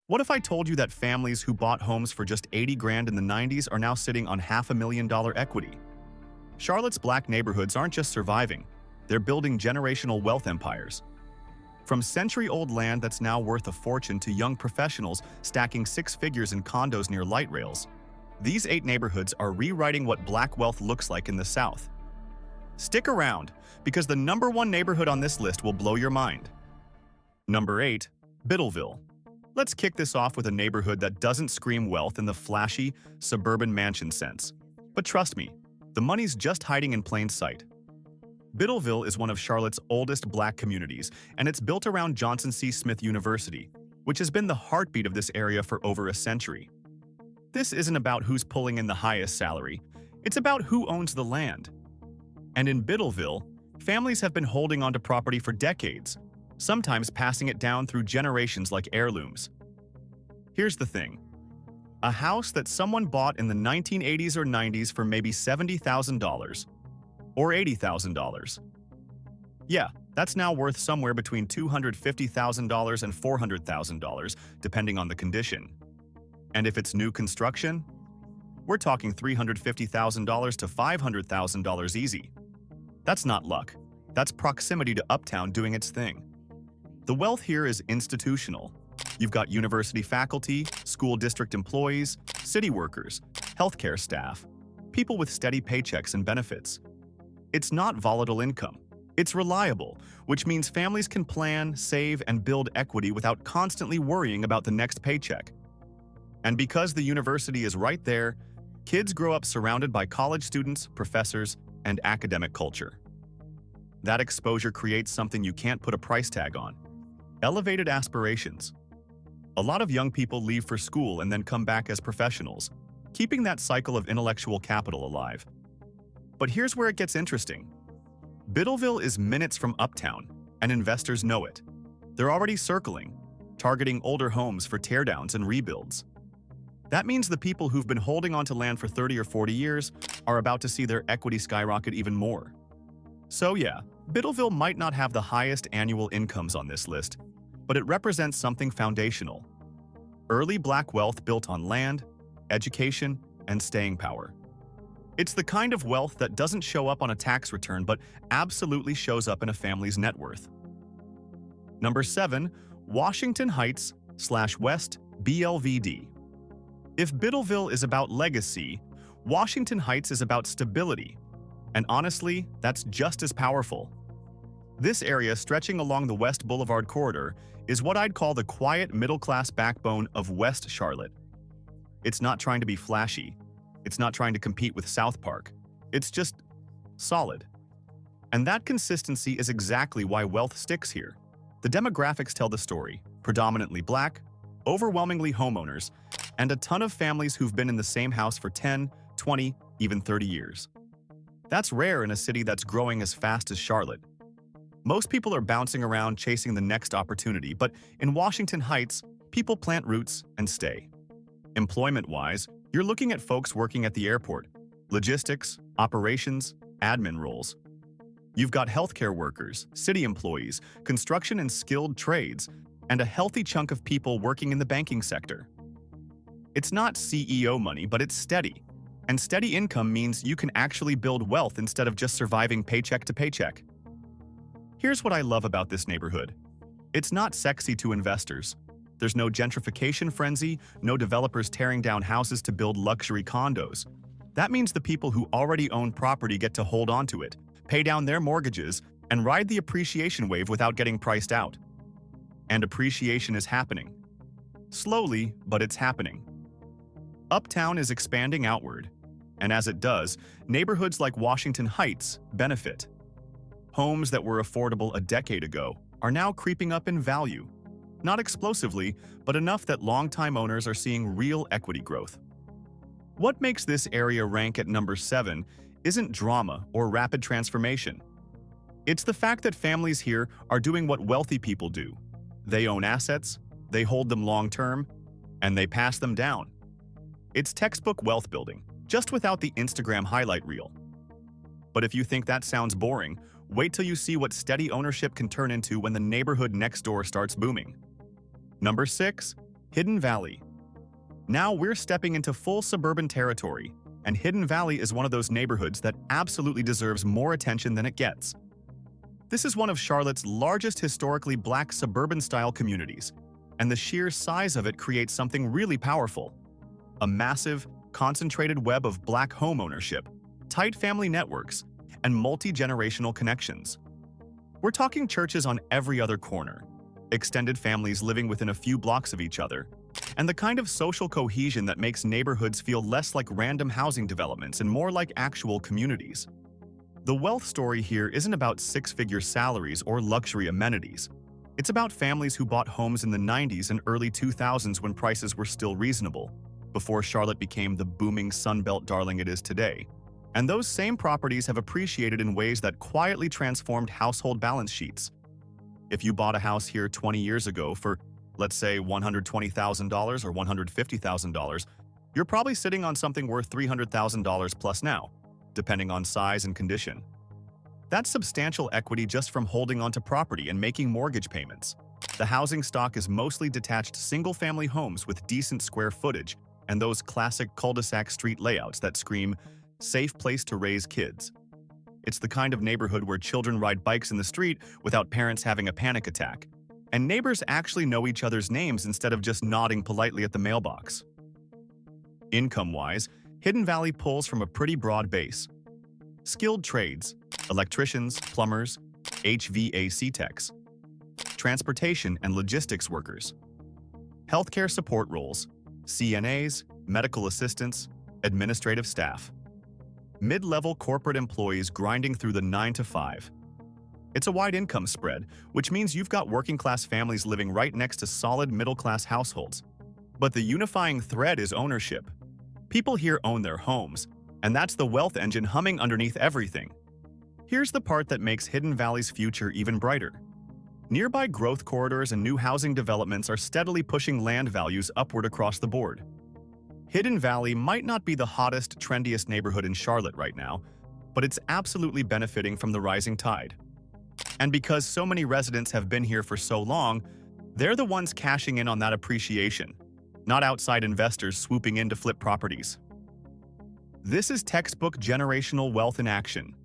What if I told you that families who bought homes for just 80 grand in the 90s are now sitting on $500,000 equity? Charlotte's black neighborhoods aren't just surviving, they're building generational wealth empires. From century-old land that's now worth a fortune to young professionals stacking six figures in condos near light rails, these 8 neighborhoods are rewriting what black wealth looks like in the South. Stick around, because the #1 neighborhood on this list will blow your mind. Number 8. Biddville. Let's kick this off with a neighborhood that doesn't scream wealth in the flashy, suburban mansion sense. But trust me, the money's just hiding in plain sight. Biddville is one of Charlotte's oldest black communities, and it's built around Johnson C. Smith University, which has been the heartbeat of this area for over a century. This isn't about who's pulling in the highest salary, it's about who owns the land. And in Biddville, families have been holding onto property for decades, sometimes passing it down through generations like heirlooms. Here's the thing. A house that someone bought in the 1980s or 90s for maybe $70,000 or $80,000. Yeah, that's now worth somewhere between $250,000 and $400,000, depending on the condition. And if it's new construction, we're talking $350,000 to $500,000 easy. That's not luck. That's proximity to Uptown doing its thing. The wealth here is institutional. You've got university faculty, school district employees, city workers, healthcare staff, people with steady paychecks and benefits. It's not volatile income. It's reliable, which means families can plan, save, and build equity without constantly worrying about the next paycheck. And because the university is right there, kids grow up surrounded by college students, professors, and academic culture. That exposure creates something you can't put a price tag on: elevated aspirations. A lot of young people leave for school and then come back as professionals, keeping that cycle of intellectual capital alive. But here's where it gets interesting. Biddville is minutes from Uptown, and investors know it. They're already circling, targeting older homes for teardowns and rebuilds. That means the people who've been holding onto land for 30 or 40 years are about to see their equity skyrocket even more. So yeah, Biddville might not have the highest annual incomes on this list, but it represents something foundational: early black wealth built on land, education, and staying power. It's the kind of wealth that doesn't show up on a tax return but absolutely shows up in a family's net worth. Number 7. Washington Heights/West BLVD. If Biddville is about legacy, Washington Heights is about stability. And honestly, that's just as powerful. This area stretching along the West Boulevard corridor is what I'd call the quiet middle-class backbone of West Charlotte. It's not trying to be flashy. It's not trying to compete with South Park. It's just solid. And that consistency is exactly why wealth sticks here. The demographics tell the story: predominantly black, overwhelmingly homeowners, and a ton of families who've been in the same house for 10, 20, even 30 years. That's rare in a city that's growing as fast as Charlotte. Most people are bouncing around chasing the next opportunity, but in Washington Heights, people plant roots and stay. Employment-wise, you're looking at folks working at the airport, logistics, operations, admin roles. You've got healthcare workers, city employees, construction and skilled trades, and a healthy chunk of people working in the banking sector. It's not CEO money, but it's steady. And steady income means you can actually build wealth instead of just surviving paycheck to paycheck. Here's what I love about this neighborhood. It's not sexy to investors. There's no gentrification frenzy, no developers tearing down houses to build luxury condos. That means the people who already own property get to hold on to it, pay down their mortgages, and ride the appreciation wave without getting priced out. And appreciation is happening. Slowly, but it's happening. Uptown is expanding outward, and as it does, neighborhoods like Washington Heights benefit. Homes that were affordable a decade ago are now creeping up in value. Not explosively, but enough that longtime owners are seeing real equity growth. What makes this area rank at number 7 isn't drama or rapid transformation. It's the fact that families here are doing what wealthy people do. They own assets, they hold them long-term, and they pass them down. It's textbook wealth building, just without the Instagram highlight reel. But if you think that sounds boring, wait till you see what steady ownership can turn into when the neighborhood next door starts booming. Number 6. Hidden Valley. Now we're stepping into full suburban territory, and Hidden Valley is one of those neighborhoods that absolutely deserves more attention than it gets. This is one of Charlotte's largest historically Black suburban-style communities, and the sheer size of it creates something really powerful. A massive, concentrated web of Black homeownership, tight family networks, and multi-generational connections. We're talking churches on every other corner, extended families living within a few blocks of each other, and the kind of social cohesion that makes neighborhoods feel less like random housing developments and more like actual communities. The wealth story here isn't about six-figure salaries or luxury amenities. It's about families who bought homes in the 90s and early 2000s when prices were still reasonable, before Charlotte became the booming Sunbelt darling it is today. And those same properties have appreciated in ways that quietly transformed household balance sheets. If you bought a house here 20 years ago for, let's say, $120,000 or $150,000, you're probably sitting on something worth $300,000 plus now, depending on size and condition. That's substantial equity just from holding onto property and making mortgage payments. The housing stock is mostly detached single-family homes with decent square footage and those classic cul-de-sac street layouts that scream, "safe place to raise kids." It's the kind of neighborhood where children ride bikes in the street without parents having a panic attack, and neighbors actually know each other's names instead of just nodding politely at the mailbox. Income-wise, Hidden Valley pulls from a pretty broad base. Skilled trades, electricians, plumbers, HVAC techs, transportation and logistics workers, healthcare support roles, CNAs, medical assistants, administrative staff, mid-level corporate employees grinding through the 9 to 5. It's a wide income spread, which means you've got working-class families living right next to solid middle-class households. But the unifying thread is ownership. People here own their homes, and that's the wealth engine humming underneath everything. Here's the part that makes Hidden Valley's future even brighter. Nearby growth corridors and new housing developments are steadily pushing land values upward across the board. Hidden Valley might not be the hottest, trendiest neighborhood in Charlotte right now, but it's absolutely benefiting from the rising tide. And because so many residents have been here for so long, they're the ones cashing in on that appreciation, not outside investors swooping in to flip properties. This is textbook generational wealth in action.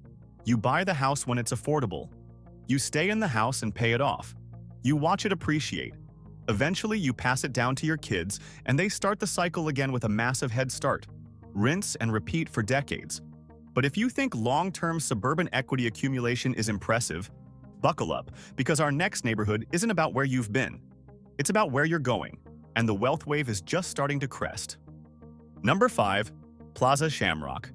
You buy the house when it's affordable. You stay in the house and pay it off. You watch it appreciate. Eventually, you pass it down to your kids, and they start the cycle again with a massive head start. Rinse and repeat for decades. But if you think long-term suburban equity accumulation is impressive, buckle up, because our next neighborhood isn't about where you've been. It's about where you're going, and the wealth wave is just starting to crest. Number 5. Plaza Shamrock.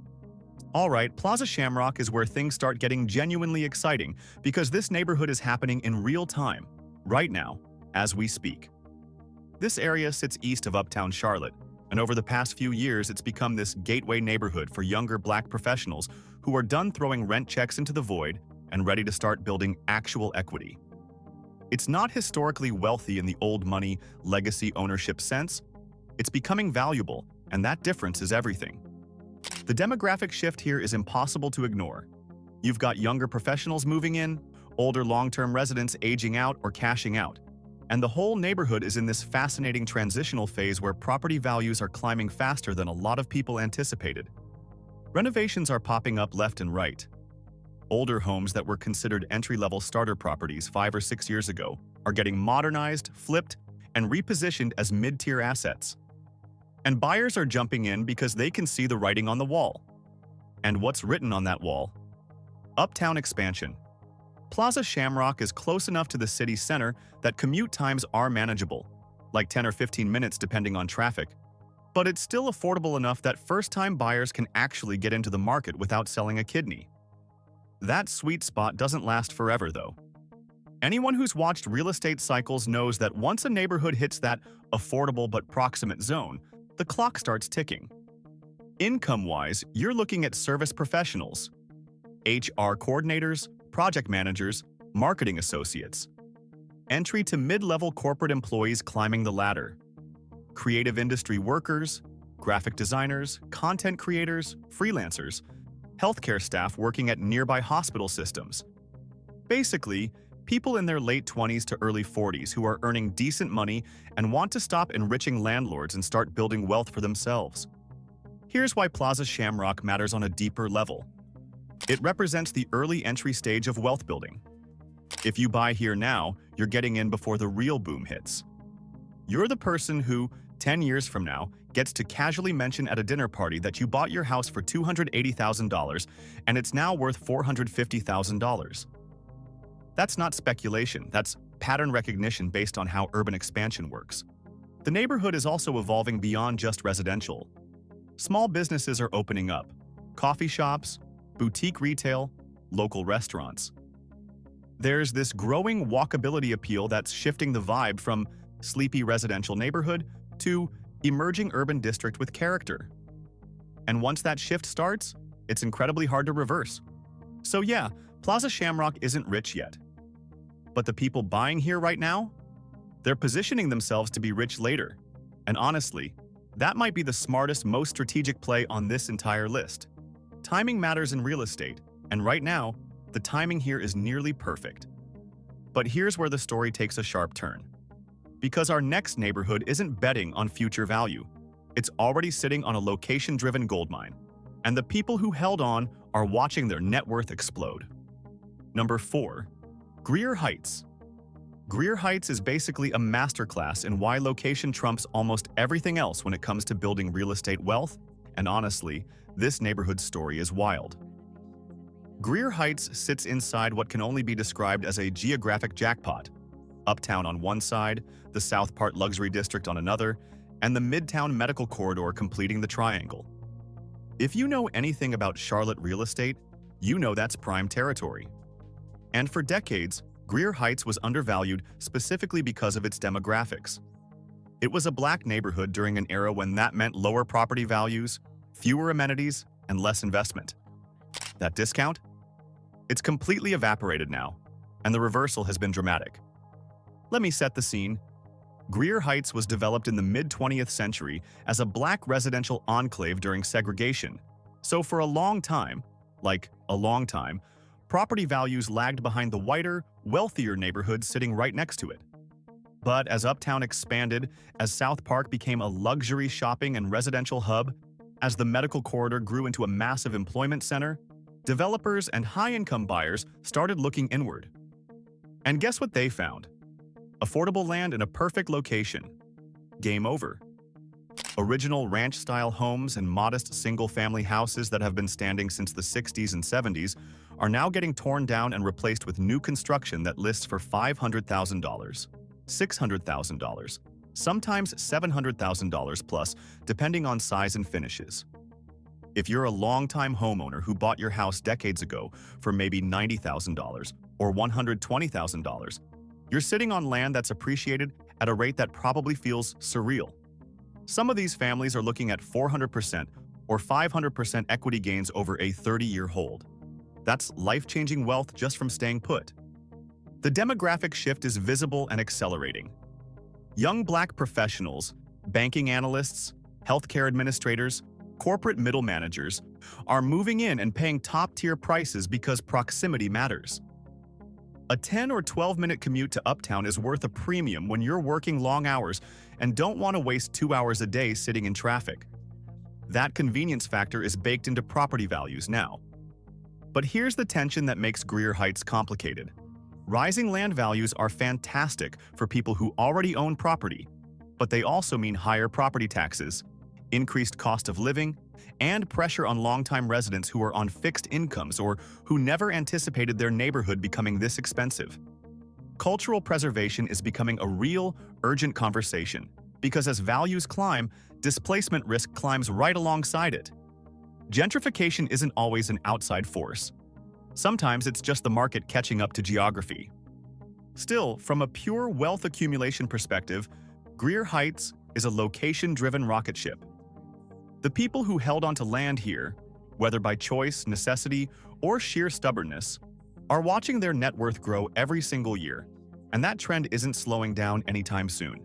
All right, Plaza Shamrock is where things start getting genuinely exciting because this neighborhood is happening in real time, right now, as we speak. This area sits east of Uptown Charlotte, and over the past few years it's become this gateway neighborhood for younger Black professionals who are done throwing rent checks into the void and ready to start building actual equity. It's not historically wealthy in the old money, legacy ownership sense. It's becoming valuable, and that difference is everything. The demographic shift here is impossible to ignore. You've got younger professionals moving in, older long-term residents aging out or cashing out, and the whole neighborhood is in this fascinating transitional phase where property values are climbing faster than a lot of people anticipated. Renovations are popping up left and right. Older homes that were considered entry-level starter properties 5 or 6 years ago are getting modernized, flipped, and repositioned as mid-tier assets. And buyers are jumping in because they can see the writing on the wall. And what's written on that wall? Uptown expansion. Plaza Shamrock is close enough to the city center that commute times are manageable, like 10 or 15 minutes depending on traffic. But it's still affordable enough that first-time buyers can actually get into the market without selling a kidney. That sweet spot doesn't last forever, though. Anyone who's watched real estate cycles knows that once a neighborhood hits that affordable but proximate zone, the clock starts ticking. Income-wise, you're looking at service professionals, HR coordinators, project managers, marketing associates, entry to mid-level corporate employees climbing the ladder, creative industry workers, graphic designers, content creators, freelancers, healthcare staff working at nearby hospital systems. Basically, People in their late 20s to early 40s who are earning decent money and want to stop enriching landlords and start building wealth for themselves. Here's why Plaza Shamrock matters on a deeper level. It represents the early entry stage of wealth building. If you buy here now, you're getting in before the real boom hits. You're the person who, 10 years from now, gets to casually mention at a dinner party that you bought your house for $280,000 and it's now worth $450,000. That's not speculation, that's pattern recognition based on how urban expansion works. The neighborhood is also evolving beyond just residential. Small businesses are opening up: coffee shops, boutique retail, local restaurants. There's this growing walkability appeal that's shifting the vibe from sleepy residential neighborhood to emerging urban district with character. And once that shift starts, it's incredibly hard to reverse. So yeah, Plaza Shamrock isn't rich yet. But the people buying here right now? They're positioning themselves to be rich later. And honestly, that might be the smartest, most strategic play on this entire list. Timing matters in real estate, and right now, the timing here is nearly perfect. But here's where the story takes a sharp turn. Because our next neighborhood isn't betting on future value. It's already sitting on a location-driven goldmine. And the people who held on are watching their net worth explode. Number 4. Greer Heights. Greer Heights is basically a masterclass in why location trumps almost everything else when it comes to building real estate wealth, and honestly, this neighborhood story is wild. Greer Heights sits inside what can only be described as a geographic jackpot. Uptown on one side, the South Part Luxury District on another, and the Midtown Medical Corridor completing the triangle. If you know anything about Charlotte real estate, you know that's prime territory. And for decades, Greer Heights was undervalued specifically because of its demographics. It was a black neighborhood during an era when that meant lower property values, fewer amenities, and less investment. That discount? It's completely evaporated now, and the reversal has been dramatic. Let me set the scene. Greer Heights was developed in the mid-20th century as a black residential enclave during segregation. So for a long time, property values lagged behind the whiter, wealthier neighborhoods sitting right next to it. But as Uptown expanded, as South Park became a luxury shopping and residential hub, as the medical corridor grew into a massive employment center, developers and high-income buyers started looking inward. And guess what they found? Affordable land in a perfect location. Game over. Original ranch-style homes and modest single-family houses that have been standing since the 60s and 70s are now getting torn down and replaced with new construction that lists for $500,000, $600,000, sometimes $700,000 plus, depending on size and finishes. If you're a long-time homeowner who bought your house decades ago for maybe $90,000 or $120,000, you're sitting on land that's appreciated at a rate that probably feels surreal. Some of these families are looking at 400% or 500% equity gains over a 30-year hold. That's life-changing wealth just from staying put. The demographic shift is visible and accelerating. Young black professionals, banking analysts, healthcare administrators, corporate middle managers are moving in and paying top-tier prices because proximity matters. A 10 or 12-minute commute to Uptown is worth a premium when you're working long hours and don't want to waste 2 hours a day sitting in traffic. That convenience factor is baked into property values now. But here's the tension that makes Greer Heights complicated. Rising land values are fantastic for people who already own property, but they also mean higher property taxes, increased cost of living, and pressure on longtime residents who are on fixed incomes or who never anticipated their neighborhood becoming this expensive. Cultural preservation is becoming a real, urgent conversation because as values climb, displacement risk climbs right alongside it. Gentrification isn't always an outside force. Sometimes it's just the market catching up to geography. Still, from a pure wealth accumulation perspective, Greer Heights is a location-driven rocket ship. The people who held onto land here, whether by choice, necessity, or sheer stubbornness, are watching their net worth grow every single year, and that trend isn't slowing down anytime soon.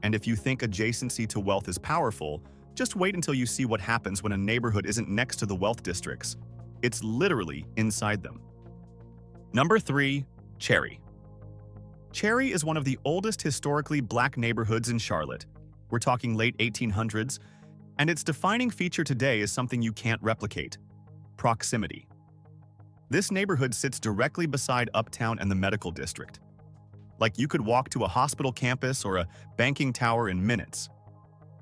And if you think adjacency to wealth is powerful, just wait until you see what happens when a neighborhood isn't next to the wealth districts. It's literally inside them. Number 3. Cherry. Cherry is one of the oldest historically black neighborhoods in Charlotte. We're talking late 1800s, and its defining feature today is something you can't replicate: proximity. This neighborhood sits directly beside Uptown and the medical district. Like you could walk to a hospital campus or a banking tower in minutes.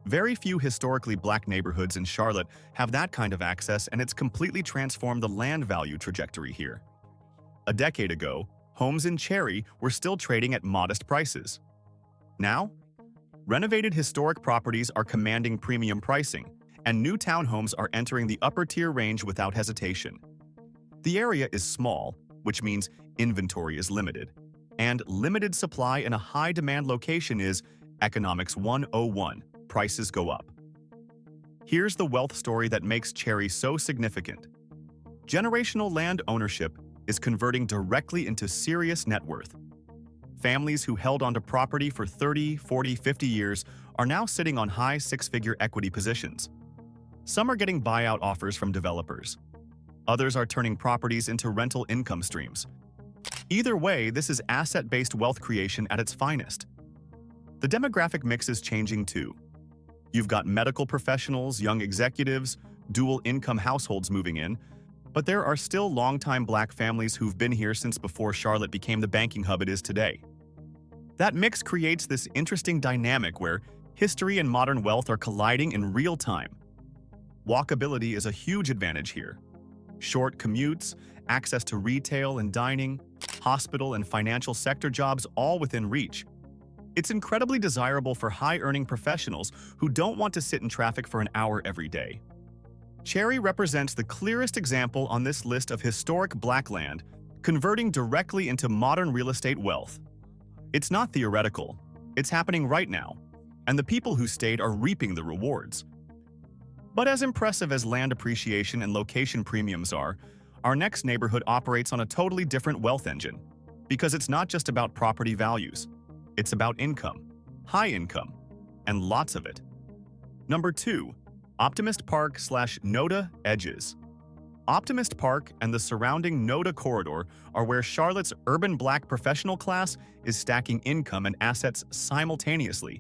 Very few historically black neighborhoods in Charlotte have that kind of access, and it's completely transformed the land value trajectory here. A decade ago, homes in Cherry were still trading at modest prices. Now, renovated historic properties are commanding premium pricing, and new townhomes are entering the upper-tier range without hesitation. The area is small, which means inventory is limited, and limited supply in a high-demand location is economics 101, prices go up. Here's the wealth story that makes Cherry so significant. Generational land ownership is converting directly into serious net worth. Families who held onto property for 30, 40, 50 years are now sitting on high six-figure equity positions. Some are getting buyout offers from developers. Others are turning properties into rental income streams. Either way, this is asset-based wealth creation at its finest. The demographic mix is changing too. You've got medical professionals, young executives, dual-income households moving in, but there are still longtime black families who've been here since before Charlotte became the banking hub it is today. That mix creates this interesting dynamic where history and modern wealth are colliding in real time. Walkability is a huge advantage here. Short commutes, access to retail and dining, hospital and financial sector jobs all within reach. It's incredibly desirable for high-earning professionals who don't want to sit in traffic for an hour every day. Cherry represents the clearest example on this list of historic black land converting directly into modern real estate wealth. It's not theoretical, it's happening right now, and the people who stayed are reaping the rewards. But as impressive as land appreciation and location premiums are, our next neighborhood operates on a totally different wealth engine, because it's not just about property values. It's about income, high income, and lots of it. Number 2, Optimist Park / NODA Edges. Optimist Park and the surrounding NODA corridor are where Charlotte's urban black professional class is stacking income and assets simultaneously.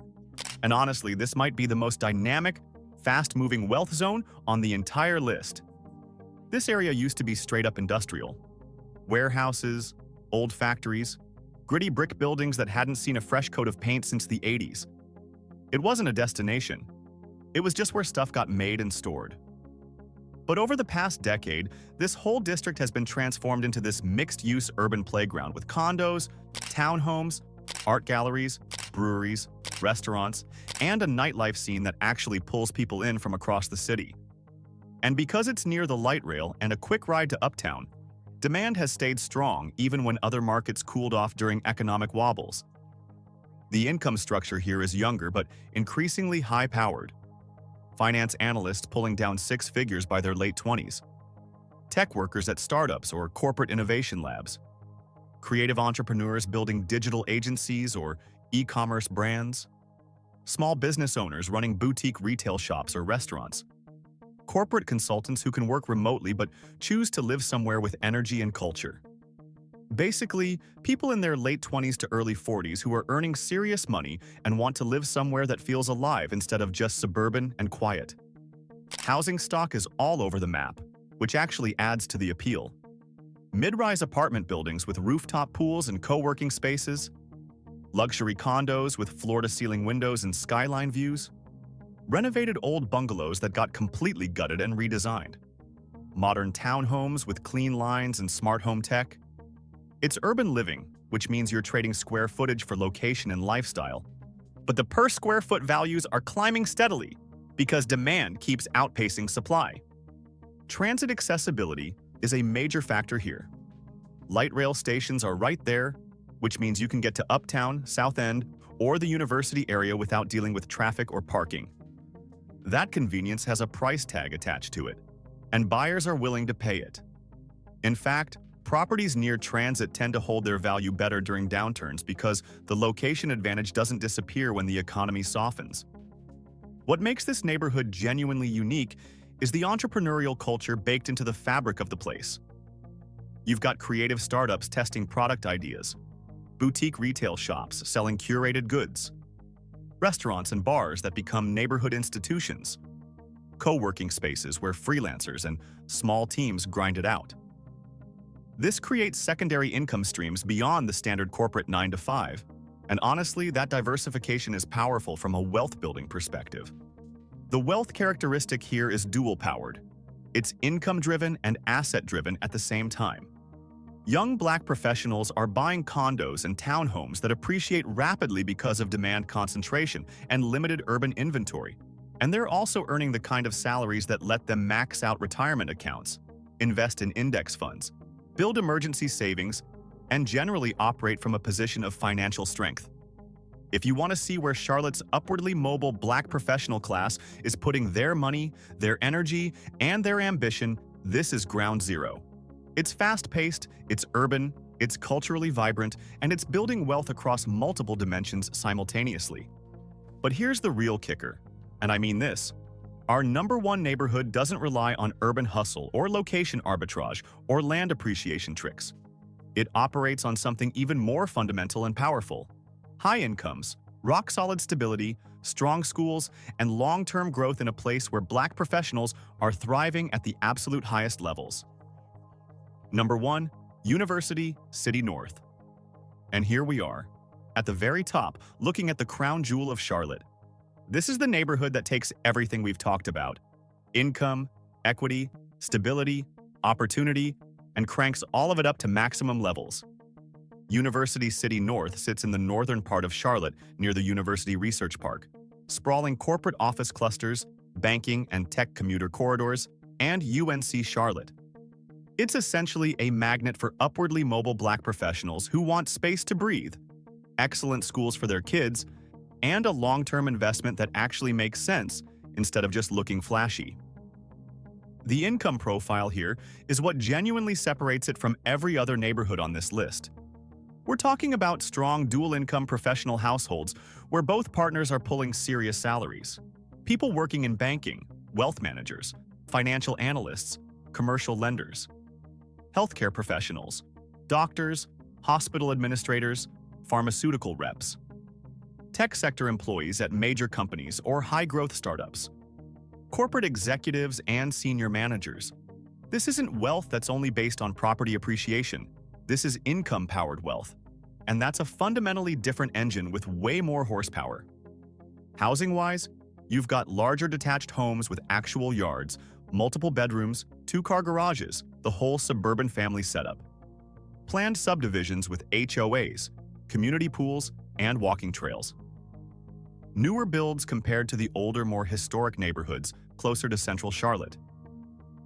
And honestly, this might be the most dynamic, fast-moving wealth zone on the entire list. This area used to be straight-up industrial. Warehouses, old factories, gritty brick buildings that hadn't seen a fresh coat of paint since the 80s. It wasn't a destination. It was just where stuff got made and stored. But over the past decade, this whole district has been transformed into this mixed-use urban playground with condos, townhomes, art galleries, breweries, restaurants, and a nightlife scene that actually pulls people in from across the city. And because it's near the light rail and a quick ride to Uptown, demand has stayed strong even when other markets cooled off during economic wobbles. The income structure here is younger but increasingly high-powered. Finance analysts pulling down six figures by their late 20s. Tech workers at startups or corporate innovation labs. Creative entrepreneurs building digital agencies or e-commerce brands. Small business owners running boutique retail shops or restaurants. Corporate consultants who can work remotely but choose to live somewhere with energy and culture. Basically, people in their late 20s to early 40s who are earning serious money and want to live somewhere that feels alive instead of just suburban and quiet. Housing stock is all over the map, which actually adds to the appeal. Mid-rise apartment buildings with rooftop pools and co-working spaces. Luxury condos with floor-to-ceiling windows and skyline views. Renovated old bungalows that got completely gutted and redesigned. Modern townhomes with clean lines and smart home tech. It's urban living, which means you're trading square footage for location and lifestyle. But the per square foot values are climbing steadily because demand keeps outpacing supply. Transit accessibility is a major factor here. Light rail stations are right there, which means you can get to Uptown, South End, or the university area without dealing with traffic or parking. That convenience has a price tag attached to it, and buyers are willing to pay it. In fact, properties near transit tend to hold their value better during downturns because the location advantage doesn't disappear when the economy softens. What makes this neighborhood genuinely unique is the entrepreneurial culture baked into the fabric of the place. You've got creative startups testing product ideas, boutique retail shops selling curated goods, restaurants and bars that become neighborhood institutions, co-working spaces where freelancers and small teams grind it out. This creates secondary income streams beyond the standard corporate 9 to 5, and honestly, that diversification is powerful from a wealth-building perspective. The wealth characteristic here is dual-powered. It's income-driven and asset-driven at the same time. Young Black professionals are buying condos and townhomes that appreciate rapidly because of demand concentration and limited urban inventory. And they're also earning the kind of salaries that let them max out retirement accounts, invest in index funds, build emergency savings, and generally operate from a position of financial strength. If you want to see where Charlotte's upwardly mobile Black professional class is putting their money, their energy, and their ambition, this is ground zero. It's fast-paced, it's urban, it's culturally vibrant, and it's building wealth across multiple dimensions simultaneously. But here's the real kicker, and I mean this. Our #1 neighborhood doesn't rely on urban hustle or location arbitrage or land appreciation tricks. It operates on something even more fundamental and powerful: high incomes, rock-solid stability, strong schools, and long-term growth in a place where Black professionals are thriving at the absolute highest levels. Number 1, University City North. And here we are, at the very top, looking at the crown jewel of Charlotte. This is the neighborhood that takes everything we've talked about: income, equity, stability, opportunity, and cranks all of it up to maximum levels. University City North sits in the northern part of Charlotte near the University Research Park, sprawling corporate office clusters, banking and tech commuter corridors, and UNC Charlotte. It's essentially a magnet for upwardly mobile Black professionals who want space to breathe, excellent schools for their kids, and a long-term investment that actually makes sense instead of just looking flashy. The income profile here is what genuinely separates it from every other neighborhood on this list. We're talking about strong dual-income professional households where both partners are pulling serious salaries. People working in banking, wealth managers, financial analysts, commercial lenders, healthcare professionals, doctors, hospital administrators, pharmaceutical reps, tech sector employees at major companies or high-growth startups, corporate executives and senior managers. This isn't wealth that's only based on property appreciation. This is income-powered wealth. And that's a fundamentally different engine with way more horsepower. Housing-wise, you've got larger detached homes with actual yards, multiple bedrooms, 2-car garages, the whole suburban family setup. Planned subdivisions with HOAs, community pools, and walking trails. Newer builds compared to the older, more historic neighborhoods closer to central Charlotte.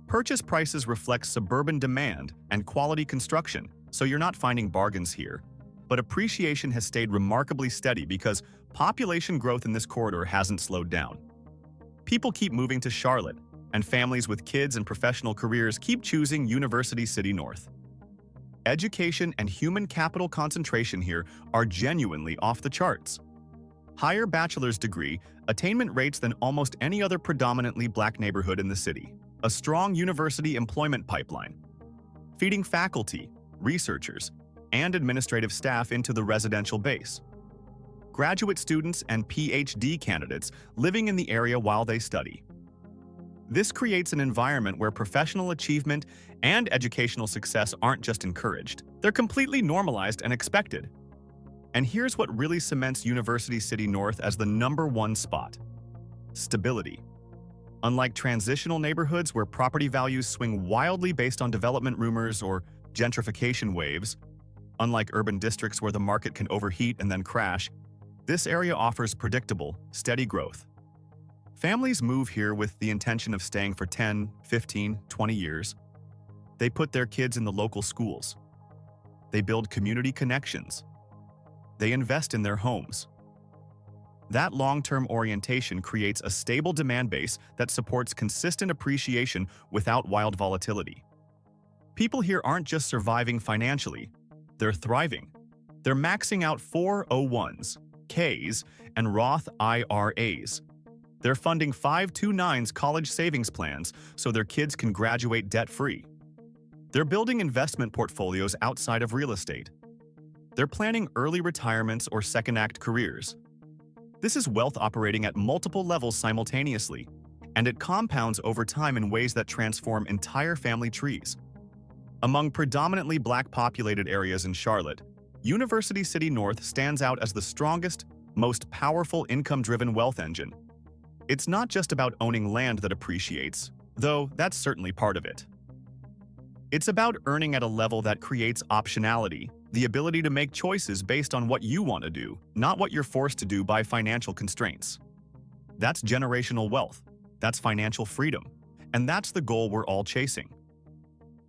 Purchase prices reflect suburban demand and quality construction, so you're not finding bargains here. But appreciation has stayed remarkably steady because population growth in this corridor hasn't slowed down. People keep moving to Charlotte, and families with kids and professional careers keep choosing University City North. Education and human capital concentration here are genuinely off the charts. Higher bachelor's degree attainment rates than almost any other predominantly Black neighborhood in the city. A strong university employment pipeline, feeding faculty, researchers, and administrative staff into the residential base. Graduate students and PhD candidates living in the area while they study. This creates an environment where professional achievement and educational success aren't just encouraged, they're completely normalized and expected. And here's what really cements University City North as the #1 spot: stability. Unlike transitional neighborhoods where property values swing wildly based on development rumors or gentrification waves, unlike urban districts where the market can overheat and then crash, this area offers predictable, steady growth. Families move here with the intention of staying for 10, 15, 20 years. They put their kids in the local schools. They build community connections. They invest in their homes. That long-term orientation creates a stable demand base that supports consistent appreciation without wild volatility. People here aren't just surviving financially, they're thriving. They're maxing out 401s, Ks, and Roth IRAs. They're funding 529's college savings plans so their kids can graduate debt-free. They're building investment portfolios outside of real estate. They're planning early retirements or second-act careers. This is wealth operating at multiple levels simultaneously, and it compounds over time in ways that transform entire family trees. Among predominantly Black-populated areas in Charlotte, University City North stands out as the strongest, most powerful income-driven wealth engine. It's not just about owning land that appreciates, though that's certainly part of it. It's about earning at a level that creates optionality, the ability to make choices based on what you want to do, not what you're forced to do by financial constraints. That's generational wealth, that's financial freedom, and that's the goal we're all chasing.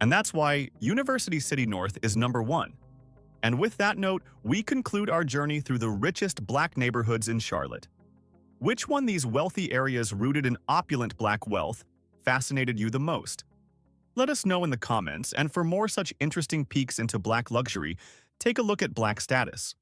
And that's why University City North is number one. And with that note, we conclude our journey through the richest Black neighborhoods in Charlotte. Which one of these wealthy areas rooted in opulent Black wealth fascinated you the most? Let us know in the comments, and for more such interesting peeks into Black luxury, take a look at Black status.